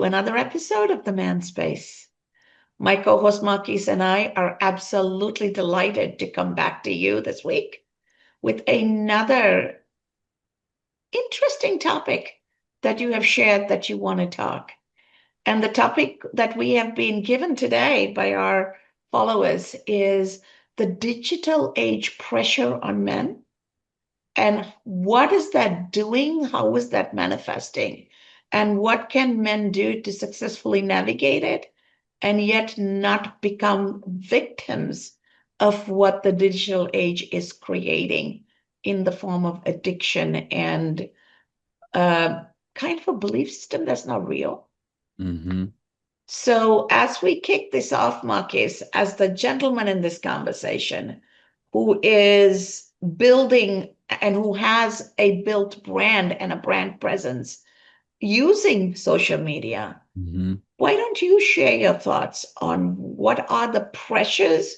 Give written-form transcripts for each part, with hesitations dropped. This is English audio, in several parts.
to another episode of The Man Space. My co-host Marquese and I are absolutely delighted to come back to you this week with another interesting topic that you have shared that you want to talk. And the topic that we have been given today by our followers is the digital age pressure on men. And what is that doing? How is that manifesting? And what can men do to successfully navigate it and yet not become victims of what the digital age is creating in the form of addiction and kind of a belief system that's not real? Mm-hmm. So, as we kick this off, Marcus, as the gentleman in this conversation who is building and who has a built brand and a brand presence using social media, Mm-hmm. why don't you share your thoughts on what are the pressures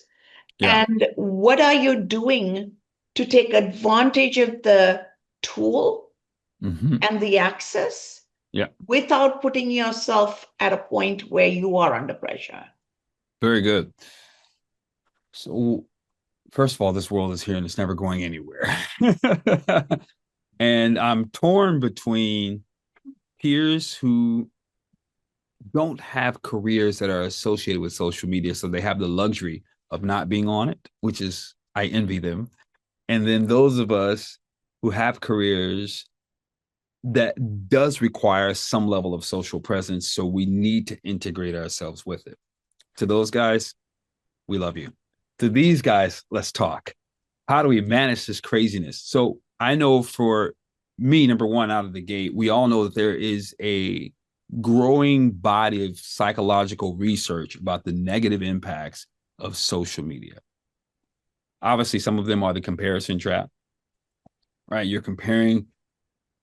Yeah. and what are you doing to take advantage of the tool Mm-hmm. and the access Yeah. without putting yourself at a point where you are under pressure? Very good. So, first of all, this world is here and it's never going anywhere. And I'm torn between peers who don't have careers that are associated with social media. So they have the luxury of not being on it, which is, I envy them. And then those of us who have careers that does require some level of social presence. So we need to integrate ourselves with it. To those guys, we love you. To these guys, let's talk. How do we manage this craziness? So I know for me, number one, out of the gate, we all know that there is a growing body of psychological research about the negative impacts of social media. Obviously, some of them are the comparison trap, right? You're comparing,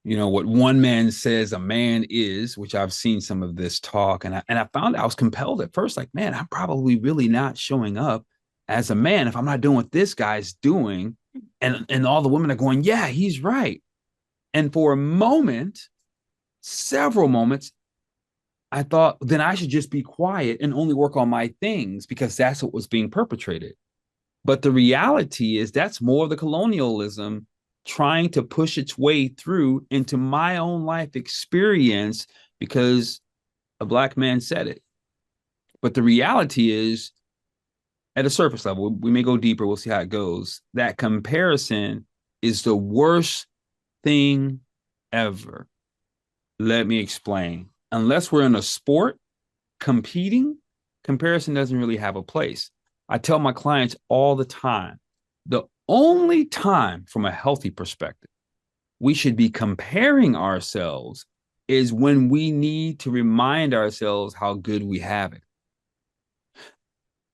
what one man says a man is, which I've seen some of this talk, and I found I was compelled at first, like, man, I'm probably really not showing up as a man if I'm not doing what this guy's doing. And all the women are going, yeah, he's right. And for a moment, several moments, I thought, then I should just be quiet and only work on my things because that's what was being perpetrated. But the reality is that's more of the colonialism trying to push its way through into my own life experience because a Black man said it. But the reality is, at a surface level, we may go deeper, we'll see how it goes. That comparison is the worst thing ever. Let me explain. Unless we're in a sport competing, comparison doesn't really have a place. I tell my clients all the time, the only time from a healthy perspective we should be comparing ourselves is when we need to remind ourselves how good we have it.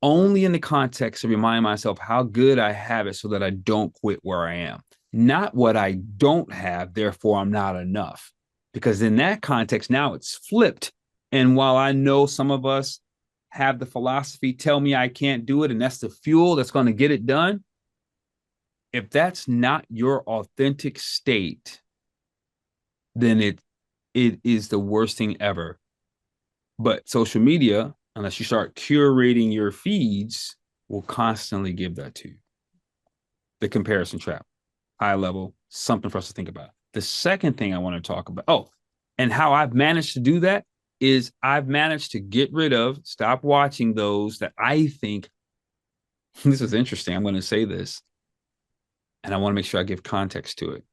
Only in the context of remind myself how good I have it so that I don't quit where I am. Not what I don't have, therefore I'm not enough. Because in that context, now it's flipped. And while I know some of us have the philosophy, tell me I can't do it, and that's the fuel that's going to get it done. If that's not your authentic state, then it is the worst thing ever. But social media, unless you start curating your feeds, will constantly give that to you. The comparison trap, high level, something for us to think about. The second thing I want to talk about, and how I've managed to do that is I've managed to get rid of, stop watching those that I think, this is interesting. I'm going to say this, and I want to make sure I give context to it.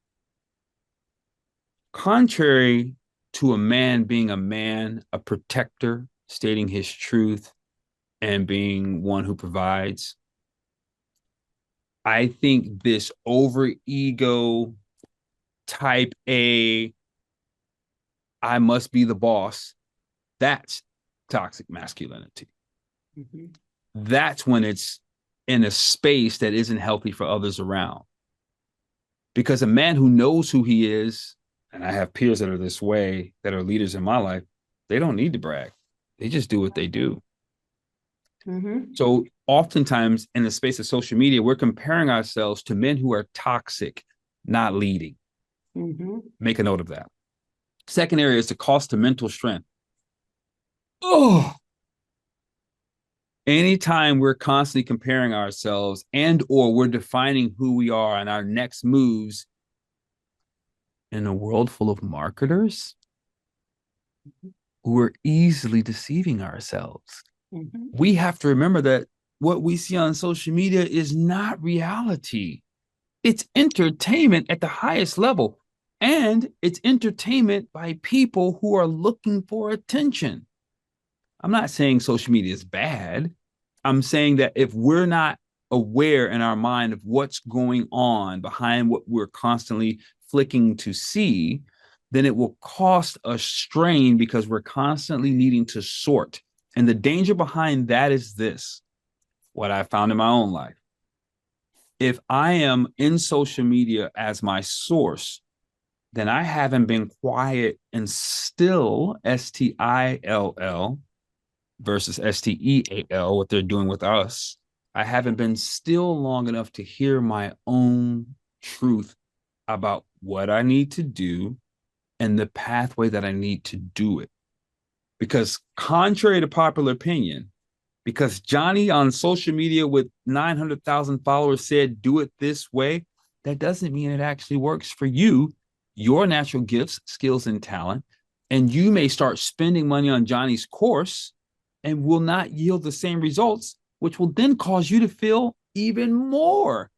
Contrary to a man being a man, a protector, stating his truth, and being one who provides, I think this over ego type A, I must be the boss, that's toxic masculinity. Mm-hmm. That's when it's in a space that isn't healthy for others around. Because a man who knows who he is, and I have peers that are this way, that are leaders in my life, they don't need to brag. They just do what they do. Mm-hmm. So oftentimes in the space of social media, we're comparing ourselves to men who are toxic, not leading. Mm-hmm. Make a note of that. Second area is the cost to mental strength. Oh, anytime we're constantly comparing ourselves and or we're defining who we are and our next moves in a world full of marketers who are easily deceiving ourselves. Mm-hmm. We have to remember that what we see on social media is not reality. It's entertainment at the highest level, and it's entertainment by people who are looking for attention. I'm not saying social media is bad. I'm saying that if we're not aware in our mind of what's going on behind what we're constantly flicking to see, then it will cost us strain because we're constantly needing to sort. And the danger behind that is this, what I found in my own life. If I am in social media as my source, then I haven't been quiet and still, STILL, versus STEAL, what they're doing with us. I haven't been still long enough to hear my own truth about what I need to do and the pathway that I need to do it. Because contrary to popular opinion, because Johnny on social media with 900,000 followers said, do it this way, that doesn't mean it actually works for you, your natural gifts, skills, and talent. And you may start spending money on Johnny's course and will not yield the same results, which will then cause you to feel even more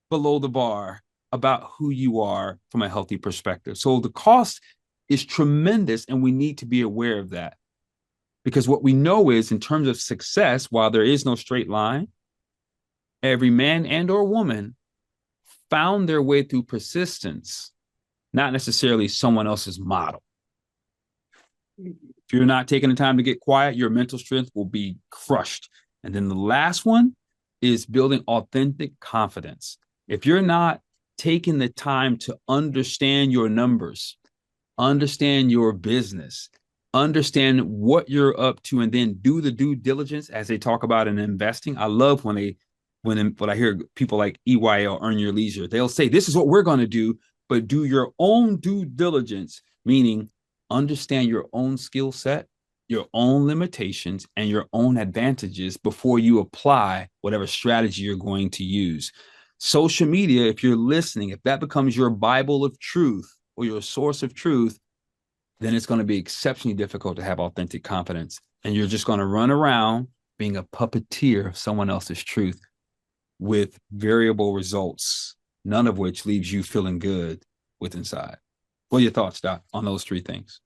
below the bar about who you are from a healthy perspective. So the cost is tremendous, and we need to be aware of that. Because what we know is, in terms of success, while there is no straight line, every man and or woman found their way through persistence, not necessarily someone else's model. If you're not taking the time to get quiet, your mental strength will be crushed. And then the last one is building authentic confidence. If you're not taking the time to understand your numbers, understand your business, understand what you're up to, and then do the due diligence as they talk about in investing. I love when I hear people like EYL, Earn Your Leisure, they'll say, this is what we're going to do, but do your own due diligence, meaning understand your own skill set, your own limitations, and your own advantages before you apply whatever strategy you're going to use. Social media, if you're listening, if that becomes your Bible of truth or your source of truth, then it's going to be exceptionally difficult to have authentic confidence. And you're just going to run around being a puppeteer of someone else's truth with variable results, none of which leaves you feeling good with inside. What are your thoughts, Doc, on those three things?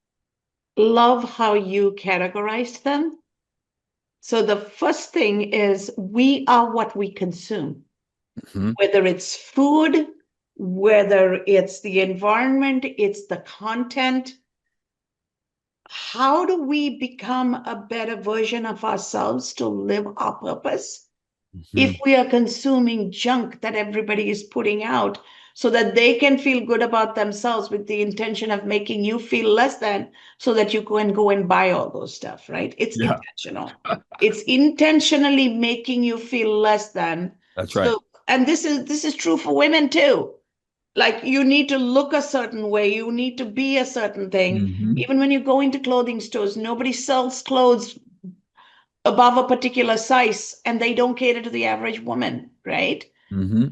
Love how you categorized them. So the first thing is we are what we consume, whether it's food, whether it's the environment, it's the content. How do we become a better version of ourselves to live our purpose? If we are consuming junk that everybody is putting out so that they can feel good about themselves with the intention of making you feel less than so that you can go and buy all those stuff, right? It's intentional. It's intentionally making you feel less than. That's right. So, and this is true for women too. Like you need to look a certain way, you need to be a certain thing. Even when you go into clothing stores, nobody sells clothes above a particular size and they don't cater to the average woman, right?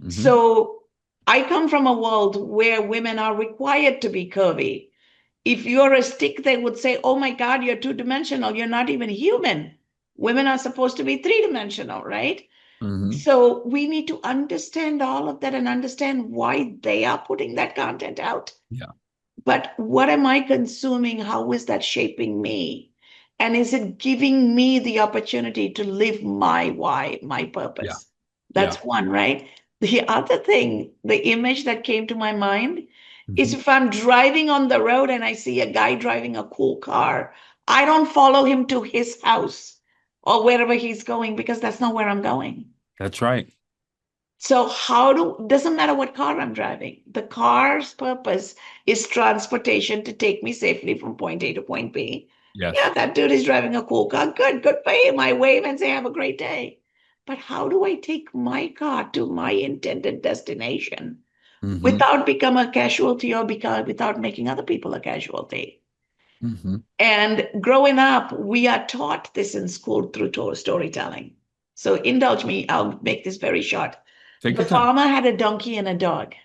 So I come from a world where women are required to be curvy. If you're a stick, they would say, oh my God, you're two-dimensional. You're not even human. Women are supposed to be three-dimensional, right? So we need to understand all of that and understand why they are putting that content out. Yeah. But what am I consuming? How is that shaping me? And is it giving me the opportunity to live my why, my purpose? Yeah. That's one, right? The other thing, the image that came to my mind is if I'm driving on the road and I see a guy driving a cool car, I don't follow him to his house or wherever he's going because that's not where I'm going. That's right. So doesn't matter what car I'm driving. The car's purpose is transportation to take me safely from point A to point B. Yes. Yeah, that dude is driving a cool car. Good for him. I wave and say, have a great day. But how do I take my car to my intended destination without become a casualty or without making other people a casualty? Mm-hmm. And growing up, we are taught this in school through storytelling. So indulge me, I'll make this very short. Take The your time. farmer had a donkey and a dog.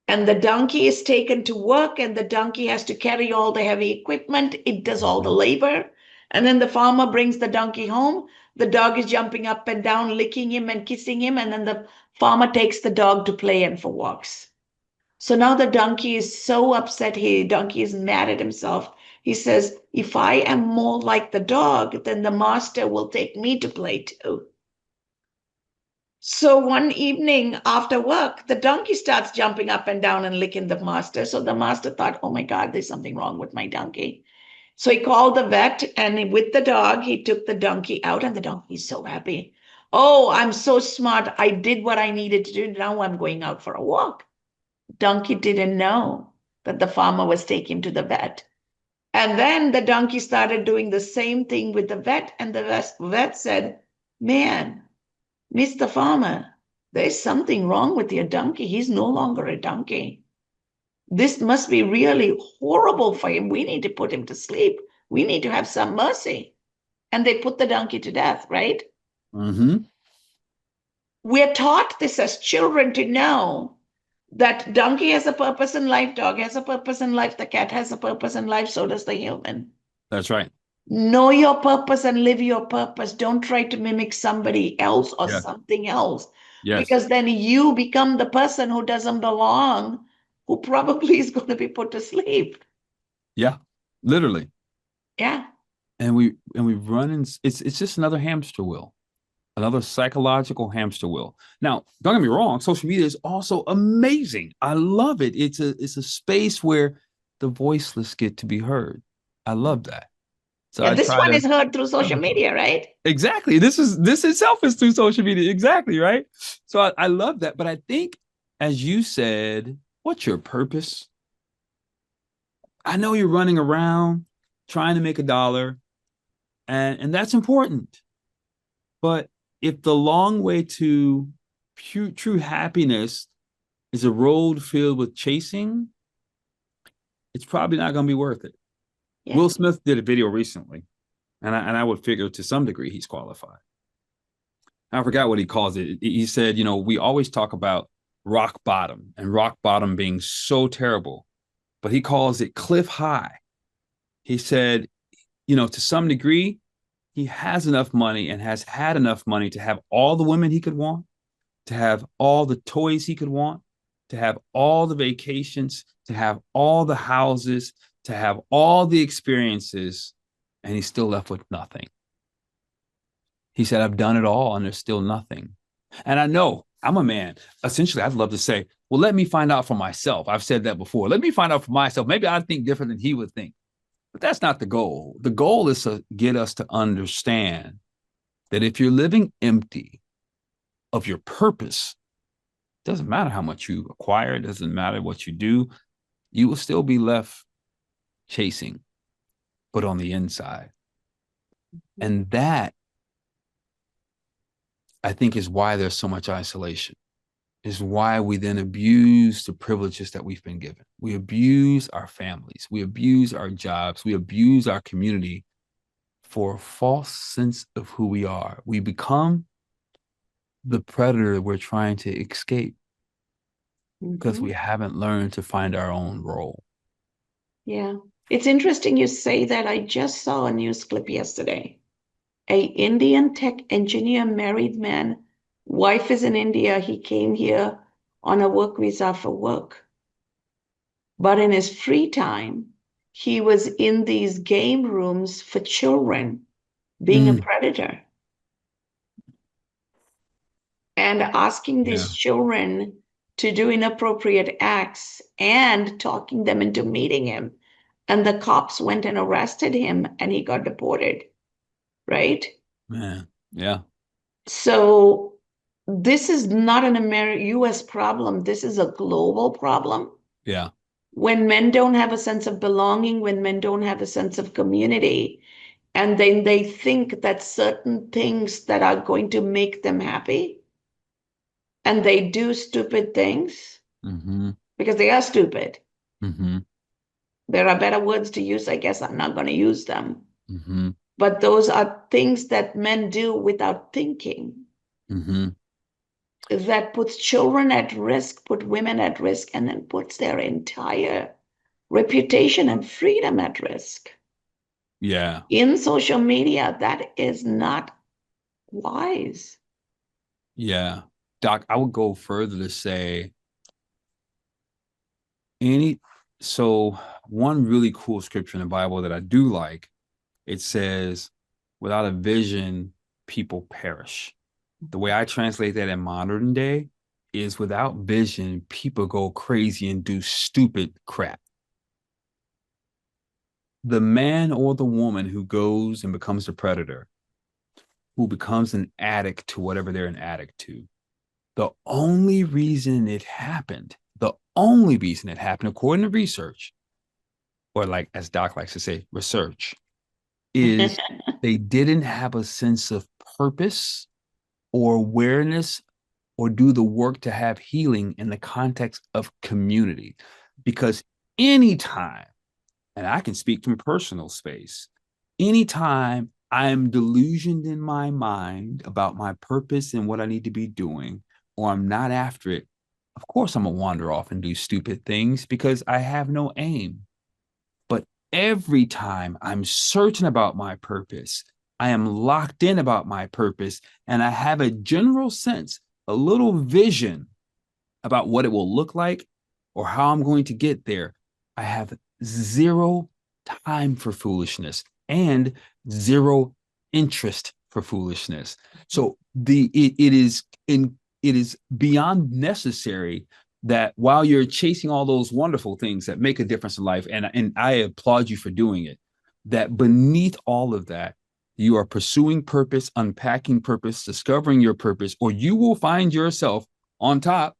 And the donkey is taken to work, and the donkey has to carry all the heavy equipment. It does all the Mm-hmm. labor. And then the farmer brings the donkey home. The dog is jumping up and down, licking him and kissing him. And then the farmer takes the dog to play and for walks. So now the donkey is so upset. Donkey is mad at himself. He says, if I am more like the dog, then the master will take me to play too. So one evening after work, the donkey starts jumping up and down and licking the master. So the master thought, oh my God, there's something wrong with my donkey. So he called the vet, and with the dog, he took the donkey out, and the donkey is so happy. Oh, I'm so smart. I did what I needed to do. Now I'm going out for a walk. Donkey didn't know that the farmer was taking him to the vet. And then the donkey started doing the same thing with the vet, and the vet said, man, Mr. Farmer, there's something wrong with your donkey. He's no longer a donkey. This must be really horrible for him. We need to put him to sleep. We need to have some mercy. And they put the donkey to death, right? Mm-hmm. We're taught this as children to know that donkey has a purpose in life, dog has a purpose in life, the cat has a purpose in life, so does the human. That's right. Know your purpose and live your purpose. Don't try to mimic somebody else or Yes. something else, Yes. because then you become the person who doesn't belong, who probably is going to be put to sleep. Yeah. Literally. Yeah. And we run in, it's just another hamster wheel, another psychological hamster wheel. Now, don't get me wrong, social media is also amazing. I love it. It's a space where the voiceless get to be heard. I love that. So Yeah. I This try one to is heard through social media, right? exactly. This itself is through social media. Exactly, right? So I love that. But I think, as you said, what's your purpose? I know you're running around trying to make a dollar, and that's important. But if the long way to true happiness is a road filled with chasing, it's probably not going to be worth it. Yeah. Will Smith did a video recently, and I would figure to some degree he's qualified. I forgot what he calls it. He said, we always talk about rock bottom and rock bottom being so terrible, but he calls it cliff high. He said, to some degree, he has enough money and has had enough money to have all the women he could want, to have all the toys he could want, to have all the vacations, to have all the houses, to have all the experiences, and he's still left with nothing. He said, I've done it all and there's still nothing. And I know I'm a man. Essentially, I'd love to say, well, let me find out for myself. I've said that before. Let me find out for myself. Maybe I think different than he would think. But that's not the goal. The goal is to get us to understand that if you're living empty of your purpose, it doesn't matter how much you acquire, it doesn't matter what you do, you will still be left chasing, but on the inside. And that, I think, is why there's so much isolation, is why we then abuse the privileges that we've been given. We abuse our families, we abuse our jobs, we abuse our community for a false sense of who we are. We become the predator we're trying to escape because Mhm. we haven't learned to find our own role. Yeah. It's interesting you say that. I just saw a news clip yesterday. A Indian tech engineer, married man, wife is in India. He came here on a work visa for work. But in his free time, he was in these game rooms for children, being a Mm, predator and asking yeah, these children to do inappropriate acts and talking them into meeting him. And the cops went and arrested him and he got deported, right? man. Yeah, So this is not an US problem. This is a global problem. yeah, When men don't have a sense of belonging, when men don't have a sense of community, and then they think that certain things that are going to make them happy, and they do stupid things mm-hmm, because they are stupid. mm-hmm. There are better words to use. I guess I'm not going to use them. Mm-hmm. But those are things that men do without thinking, Mm-hmm. that puts children at risk, put women at risk, and then puts their entire reputation and freedom at risk. Yeah. In social media, that is not wise. Yeah. Doc, I would go further to say any so one really cool scripture in the Bible that I do like, it says, without a vision, people perish. The way I translate that in modern day is without vision, people go crazy and do stupid crap. The man or the woman who goes and becomes a predator, who becomes an addict to whatever they're an addict to, the only reason it happened, according to research, or like as Doc likes to say, research, is they didn't have a sense of purpose or awareness or do the work to have healing in the context of community. Because anytime, and I can speak from personal space, anytime I'm delusioned in my mind about my purpose and what I need to be doing, or I'm not after it, of course I'm gonna wander off and do stupid things because I have no aim. But every time I'm certain about my purpose, I am locked in about my purpose, and I have a general sense, a little vision about what it will look like or how I'm going to get there, I have zero time for foolishness and zero interest for foolishness. So it is beyond necessary that while you're chasing all those wonderful things that make a difference in life, and I applaud you for doing it, that beneath all of that, you are pursuing purpose, unpacking purpose, discovering your purpose, or you will find yourself on top,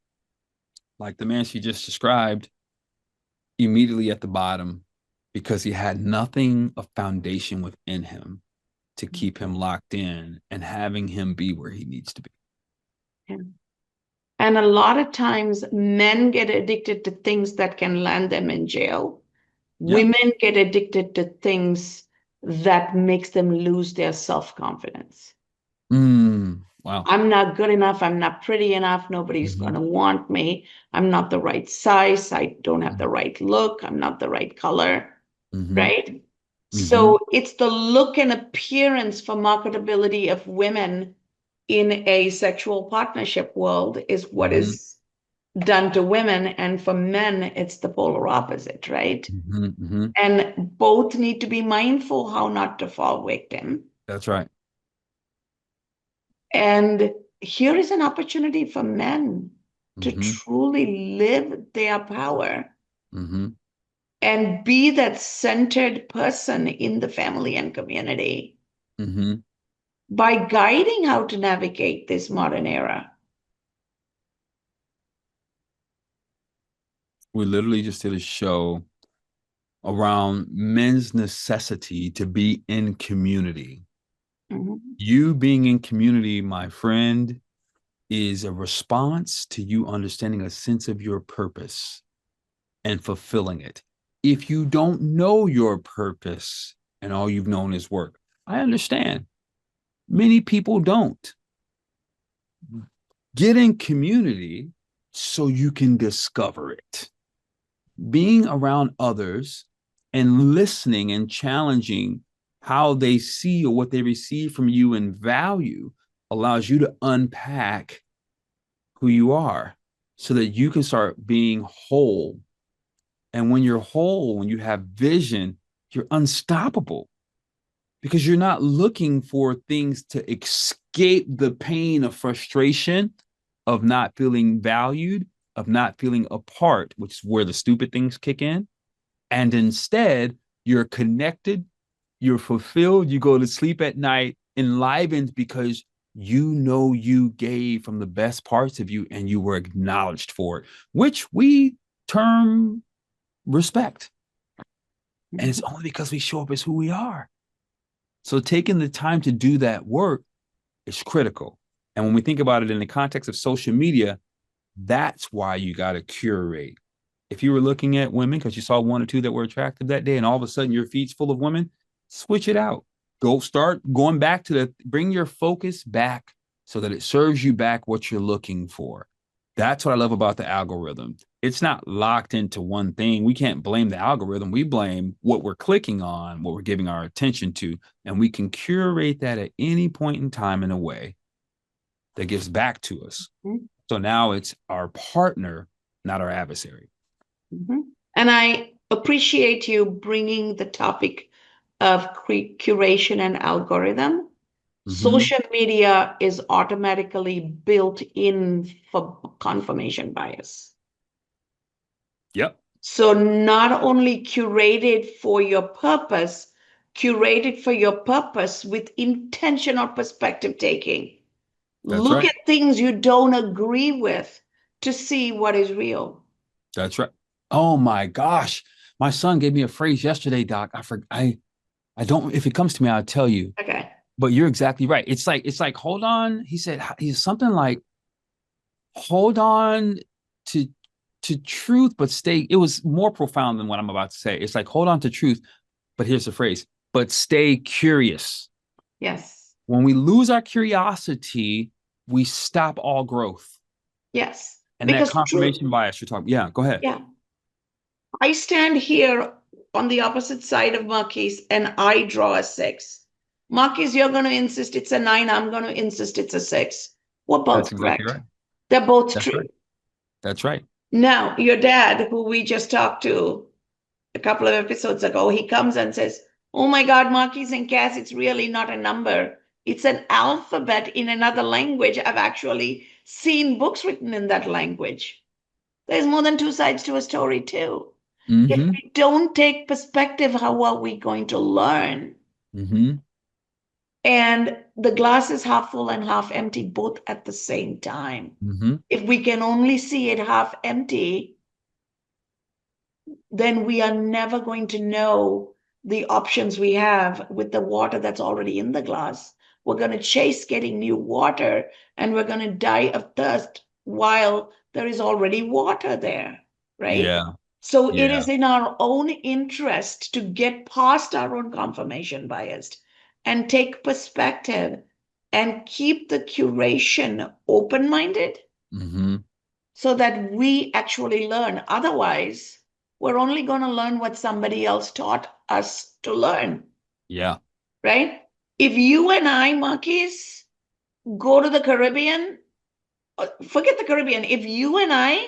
like the man she just described, immediately at the bottom because he had nothing of foundation within him to keep him locked in and having him be where he needs to be. Yeah. And a lot of times men get addicted to things that can land them in jail. Yeah. Women get addicted to things that makes them lose their self-confidence. Wow. I'm not good enough. I'm not pretty enough. Nobody's Mm-hmm. going to want me. I'm not the right size. I don't have the right look. I'm not the right color, Mm-hmm. right? Mm-hmm. So it's the look and appearance for marketability of women in a sexual partnership world is what Mm-hmm. is done to women. And for men, it's the polar opposite, right? Mm-hmm. Mm-hmm. And both need to be mindful how not to fall victim. That's right. And here is an opportunity for men to Mm-hmm. truly live their power Mm-hmm. and be that centered person in the family and community Mm-hmm. by guiding how to navigate this modern era. We literally just did a show around men's necessity to be in community. Mhm. You being in community, my friend, is a response to you understanding a sense of your purpose and fulfilling it. If you don't know your purpose and all you've known is work, I understand. Many people don't. Get in community so you can discover it. Being around others and listening and challenging how they see or what they receive from you and value allows you to unpack who you are so that you can start being whole. And when you're whole, when you have vision, you're unstoppable because you're not looking for things to escape the pain of frustration, of not feeling valued, of not feeling a part, which is where the stupid things kick in. And instead, you're connected, you're fulfilled, you go to sleep at night enlivened because you know you gave from the best parts of you and you were acknowledged for it, which we term respect. And it's only because we show up as who we are. So taking the time to do that work is critical. And when we think about it in the context of social media, that's why you got to curate. If you were looking at women because you saw one or two that were attractive that day, and all of a sudden your feed's full of women, switch it out. Go start going back to bring your focus back so that it serves you back what you're looking for. That's what I love about the algorithm. It's not locked into one thing. We can't blame the algorithm. We blame what we're clicking on, what we're giving our attention to, and we can curate that at any point in time in a way that gives back to us. Mm-hmm. So now it's our partner, not our adversary. Mm-hmm. And I appreciate you bringing the topic of curation and algorithm. Mm-hmm. Social media is automatically built in for confirmation bias. Yep. So not only curated for your purpose, curated for your purpose with intentional perspective taking. That's Look right. at things you don't agree with to see what is real. That's right. Oh my gosh. My son gave me a phrase yesterday, Doc. I don't, if it comes to me, I'll tell you. Okay. But you're exactly right. It's like, hold on. He said, he's something like, hold on to truth, but stay. It was more profound than what I'm about to say. It's like, hold on to truth, but here's the phrase, but stay curious. Yes. When we lose our curiosity, we stop all growth. Yes. And because that confirmation bias you're talking. Yeah, go ahead. Yeah. I stand here on the opposite side of Marquese and I draw a 6. Marquese, you're going to insist it's a 9. I'm going to insist it's a 6. We're both correct. Exactly right. They're both That's true. Right. That's right. Now, your dad, who we just talked to a couple of episodes ago, he comes and says, oh my God, Marquese and Cass, it's really not a number. It's an alphabet in another language. I've actually seen books written in that language. There's more than 2 sides to a story too. Mm-hmm. If we don't take perspective, how are we going to learn? Mm-hmm. And the glass is half full and half empty, both at the same time. Mm-hmm. If we can only see it half empty, then we are never going to know the options we have with the water that's already in the glass. We're going to chase getting new water and we're going to die of thirst while there is already water there, right? Yeah. So it is in our own interest to get past our own confirmation bias and take perspective and keep the curation open-minded so that we actually learn. Otherwise, we're only going to learn what somebody else taught us to learn. Yeah. Right? If you and I, Marquese, go to the Caribbean, forget the Caribbean. If you and I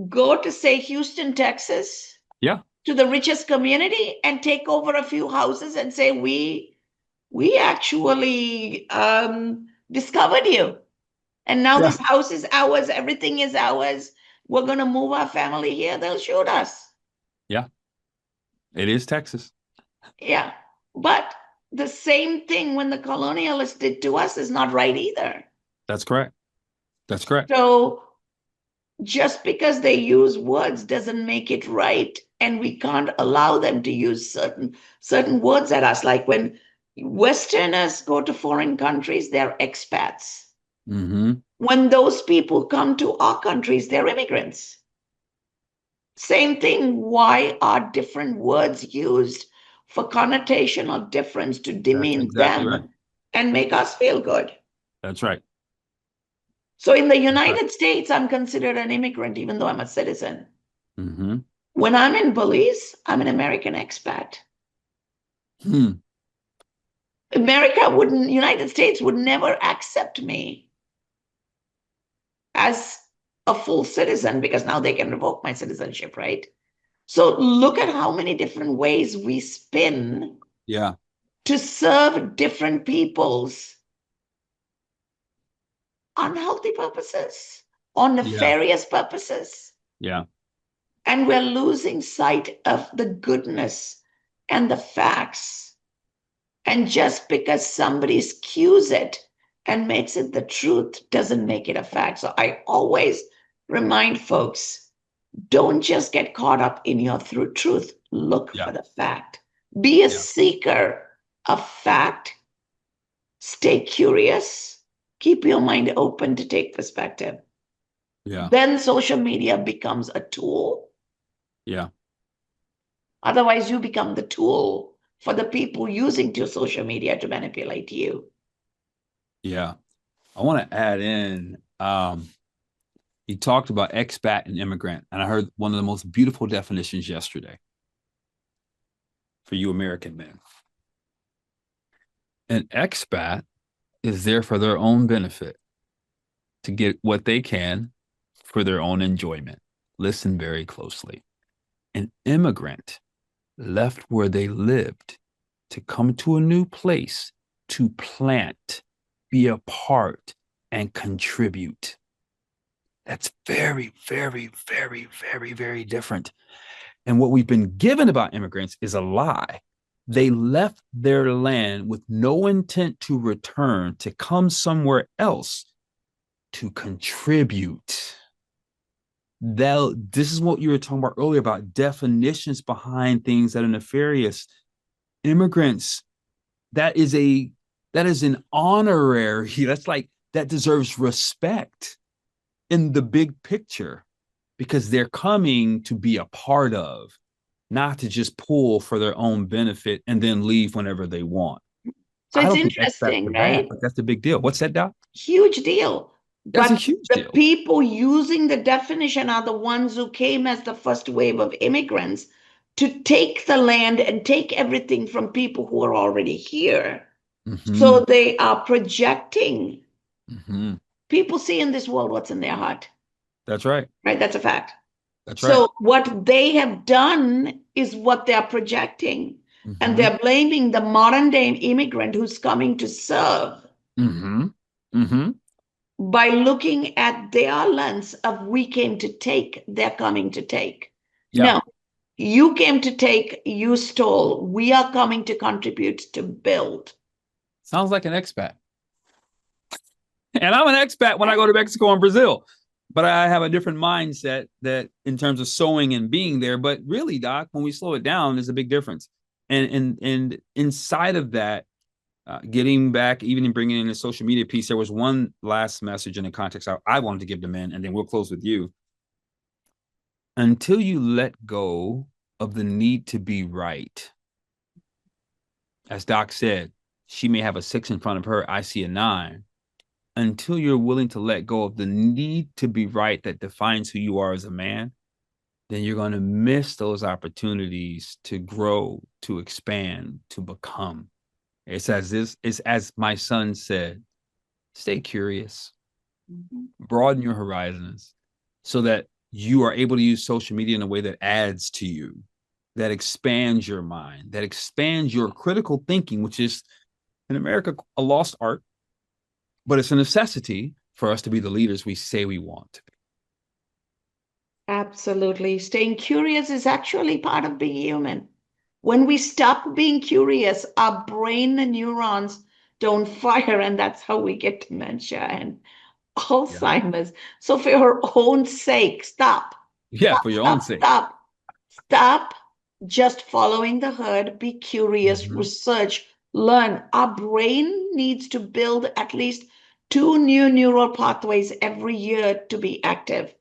go to, say, Houston, Texas, to the richest community and take over a few houses and say, we actually discovered you. And now this house is ours. Everything is ours. We're going to move our family here. They'll shoot us. Yeah. It is Texas. Yeah. But the same thing when the colonialists did to us is not right either. That's correct. That's correct. So just because they use words doesn't make it right. And we can't allow them to use certain words at us. Like when Westerners go to foreign countries, they're expats. Mm-hmm. When those people come to our countries, they're immigrants. Same thing. Why are different words used for connotational difference to demean them and make us feel good? That's right. So in the United States, I'm considered an immigrant, even though I'm a citizen. Mm-hmm. When I'm in Belize, I'm an American expat. United States would never accept me as a full citizen because now they can revoke my citizenship, right? So look at how many different ways we spin to serve different people's unhealthy purposes or nefarious purposes. Yeah. And we're losing sight of the goodness and the facts. And just because somebody skews it and makes it the truth doesn't make it a fact. So I always remind folks, don't just get caught up in your truth. Look for the fact. Be a seeker of fact. Stay curious. Keep your mind open to take perspective. Yeah. Then social media becomes a tool Yeah. Otherwise, you become the tool for the people using your social media to manipulate you. Yeah. I want to add in, you talked about expat and immigrant, and I heard one of the most beautiful definitions yesterday for you American men. An expat is there for their own benefit to get what they can for their own enjoyment. Listen very closely. An immigrant left where they lived to come to a new place to plant, be a part, and contribute. That's very, very, very, very, very different. And what we've been given about immigrants is a lie. They left their land with no intent to return, to come somewhere else to contribute. This is what you were talking about earlier about definitions behind things that are nefarious. Immigrants, that is an honorary. That's like that deserves respect in the big picture because they're coming to be a part of, not to just pull for their own benefit and then leave whenever they want. So I it's don't think expats interesting, are bad, right? but that's a big deal. What's that, Doc? Huge deal. That's a But huge the deal. people using the definition are the ones who came as the first wave of immigrants to take the land and take everything from people who are already here. Mm-hmm. So they are projecting. Mm-hmm. People see in this world what's in their heart, That's right. right? That's a fact. That's right. So what they have done is what they're projecting. And Mm-hmm. they're blaming the modern day immigrant who's coming to serve Mm-hmm. Mm-hmm. by looking at their lens of we came to take, they're coming to take. Yeah. No, you came to take, you stole. We are coming to contribute to build. Sounds like an expat. And I'm an expat when I go to Mexico and Brazil. But I have a different mindset that in terms of sowing and being there. But really, Doc, when we slow it down, there's a big difference. And inside of that, getting back, even in bringing in the social media piece, there was one last message in the context I wanted to give them in, and then we'll close with you. Until you let go of the need to be right, as Doc said, she may have a 6 in front of her. I see a 9. Until you're willing to let go of the need to be right that defines who you are as a man, then you're going to miss those opportunities to grow, to expand, to become. It's as my son said, stay curious, broaden your horizons so that you are able to use social media in a way that adds to you, that expands your mind, that expands your critical thinking, which is in America a lost art, but it's a necessity for us to be the leaders we say we want to be. Absolutely. Staying curious is actually part of being human. When we stop being curious, our brain and neurons don't fire, and that's how we get dementia and Yeah. Alzheimer's. So, for your own sake, stop, Yeah, stop, for your own stop, sake. stop, stop just following the herd. Be curious, Mm-hmm. research, learn. Our brain needs to build at least 2 new neural pathways every year to be active.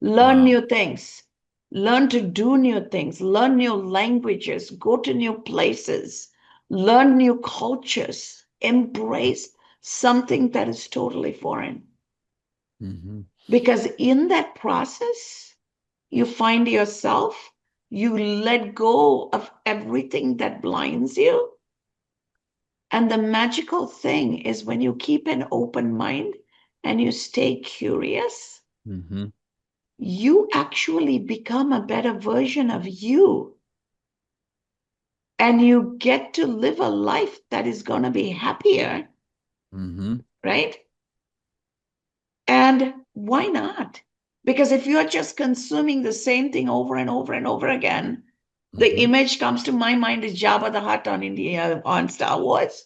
Learn Wow. new things, learn to do new things, learn new languages, go to new places, learn new cultures, embrace something that is totally foreign. Mm-hmm. Because in that process, you find yourself, you let go of everything that blinds you. And the magical thing is when you keep an open mind and you stay curious, Mm-hmm. you actually become a better version of you. And you get to live a life that is going to be happier, Mm-hmm. right? And why not? Because if you're just consuming the same thing over and over and over again, the Mm-hmm. image comes to my mind is Jabba the Hutt on India on Star Wars,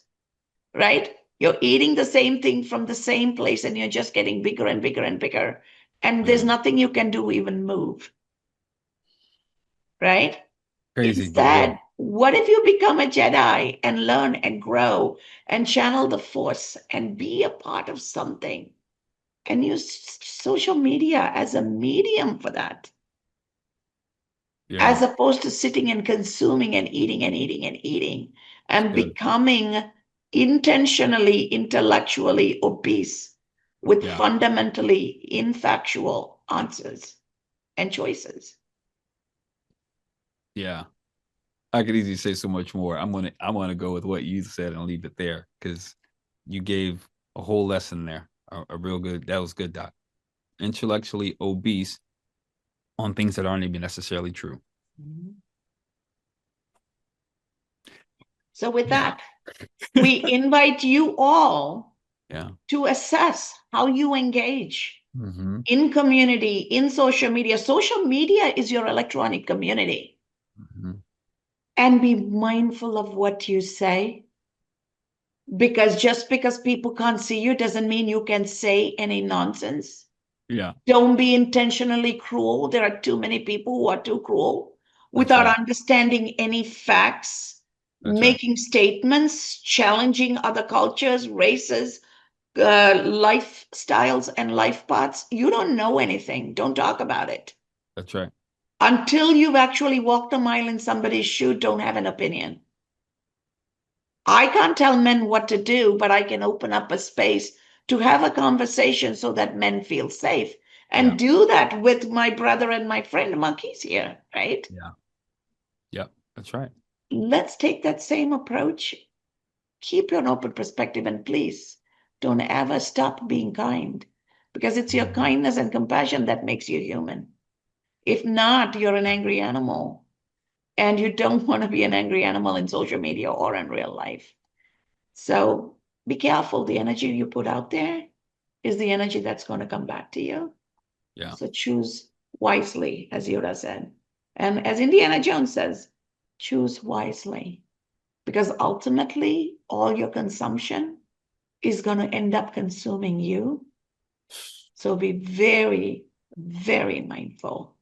right? You're eating the same thing from the same place and you're just getting bigger and bigger and bigger. And there's Yeah. nothing you can do, even move, right? Crazy, but real. Instead, what if you become a Jedi and learn and grow and channel the Force and be a part of something and use social media as a medium for that? as Yeah. opposed to sitting and consuming and eating and eating and eating It's and good. becoming intentionally, intellectually obese with Yeah. fundamentally infactual answers and choices. Yeah. I could easily say so much more. I'm gonna go with what you said and leave it there because you gave a whole lesson there. A real good. That was good, Doc. Intellectually obese on things that aren't even necessarily true. So, with Yeah. that, we invite you all Yeah. to assess how you engage Mm-hmm. in community, in social media. Social media is your electronic community. Mm-hmm. And be mindful of what you say, because just because people can't see you doesn't mean you can say any nonsense. Yeah. Don't be intentionally cruel. There are too many people who are too cruel That's right. without understanding any facts, That's right. making statements, challenging other cultures, races, lifestyles, and life paths. You don't know anything. Don't talk about it. That's right. Until you've actually walked a mile in somebody's shoe, don't have an opinion. I can't tell men what to do, but I can open up a space to have a conversation so that men feel safe Yeah. and do that with my brother and my friend Marquese here, right? Yeah. Yeah. That's right. Let's take that same approach. Keep your open perspective and please don't ever stop being kind, because it's your Mm-hmm. kindness and compassion that makes you human. If not, you're an angry animal, and you don't want to be an angry animal in social media or in real life. So be careful. The energy you put out there is the energy that's going to come back to you. Yeah. So choose wisely, as Yoda said. And as Indiana Jones says, choose wisely. Because ultimately, all your consumption is going to end up consuming you. So be very, very mindful.